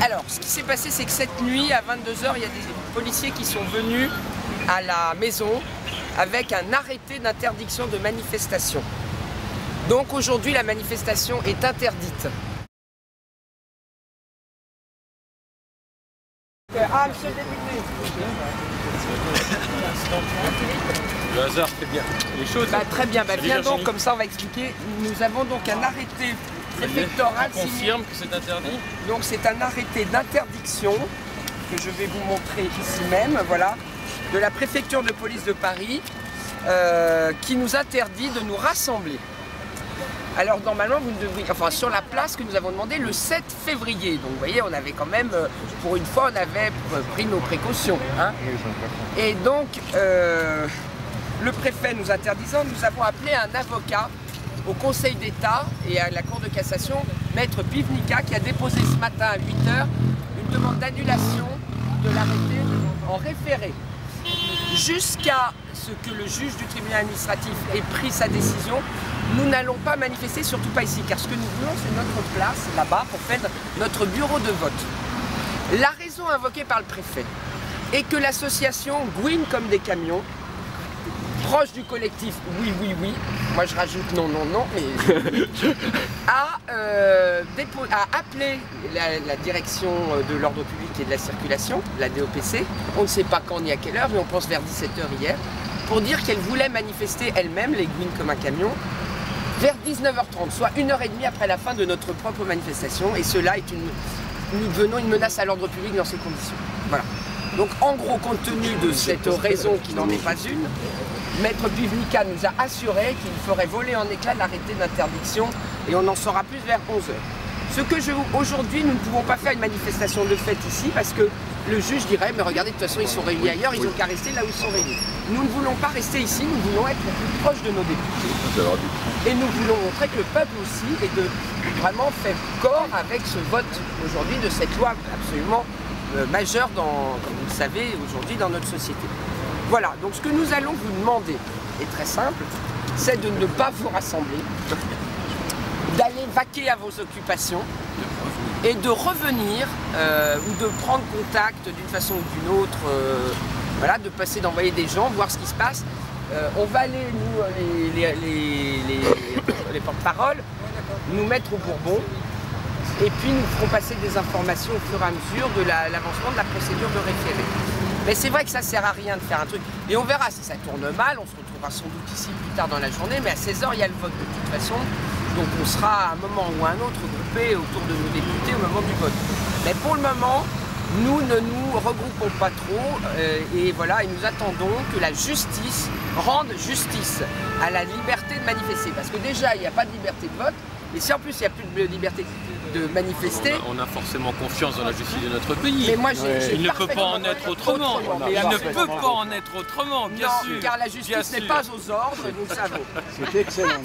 Alors, ce qui s'est passé, c'est que cette nuit, à 22 h, il y a des policiers qui sont venus à la maison avec un arrêté d'interdiction de manifestation. Donc aujourd'hui, la manifestation est interdite. Ah, monsieur le député. Le hasard fait bien les choses. Très bien, viens donc, comme ça on va expliquer. Nous avons donc un arrêté préfectoral. On confirme que c'est interdit. Donc c'est un arrêté d'interdiction que je vais vous montrer ici même, voilà, de la préfecture de police de Paris qui nous interdit de nous rassembler. Alors normalement, vous ne devriez, enfin sur la place que nous avons demandé le 7 février. Donc vous voyez, on avait quand même, pour une fois, on avait pris nos précautions. Hein. Et donc, le préfet nous interdisant, nous avons appelé un avocat au Conseil d'État et à la Cour de cassation, Maître Pivnica, qui a déposé ce matin à 8 h une demande d'annulation de l'arrêté en référé. Jusqu'à ce que le juge du tribunal administratif ait pris sa décision, nous n'allons pas manifester, surtout pas ici, car ce que nous voulons, c'est notre place là-bas pour faire notre bureau de vote. La raison invoquée par le préfet est que l'association Gouin comme des camions, proche du collectif Oui, oui, oui, moi je rajoute non, non, non, mais a appelé la direction de l'ordre public et de la circulation, la DOPC, on ne sait pas quand ni à quelle heure, mais on pense vers 17 h hier, pour dire qu'elle voulait manifester elle-même, les Gouin comme un camion, vers 19 h 30, soit 1 h 30 après la fin de notre propre manifestation, et cela est nous devenons une menace à l'ordre public dans ces conditions. Voilà. Donc en gros, compte tenu de cette raison qui n'en est pas une, Maître Pivnica nous a assuré qu'il ferait voler en éclats l'arrêté d'interdiction et on en saura plus vers 11 h. Aujourd'hui, nous ne pouvons pas faire une manifestation de fête ici parce que le juge dirait mais regardez, de toute façon ils sont réunis ailleurs, ils n'ont qu'à rester là où ils sont réunis. Nous ne voulons pas rester ici, nous voulons être plus proches de nos députés. Et nous voulons montrer que le peuple aussi est de vraiment faire corps avec ce vote aujourd'hui de cette loi absolument majeure, comme vous le savez, aujourd'hui dans notre société. Voilà, donc ce que nous allons vous demander est très simple, c'est de ne pas vous rassembler, d'aller vaquer à vos occupations et de revenir ou de prendre contact d'une façon ou d'une autre, voilà, de passer, d'envoyer des gens, voir ce qui se passe. On va aller, nous, les porte-paroles, nous mettre au Bourbon et puis nous ferons passer des informations au fur et à mesure de l'avancement de la procédure de référé. Mais c'est vrai que ça ne sert à rien de faire un truc. Et on verra si ça tourne mal, on se retrouvera sans doute ici plus tard dans la journée, mais à 16 h, il y a le vote de toute façon. Donc on sera à un moment ou à un autre groupés autour de nos députés au moment du vote. Mais pour le moment, nous ne nous regroupons pas trop et voilà, et nous attendons que la justice rende justice à la liberté de manifester. Parce que déjà, il n'y a pas de liberté de vote, et si en plus il n'y a plus de liberté de manifester... On a forcément confiance dans la justice de notre pays. Mais moi, il ne peut pas en être autrement. Il ne peut pas en être autrement, bien sûr. Car la justice n'est pas aux ordres, nous le savons. C'est excellent.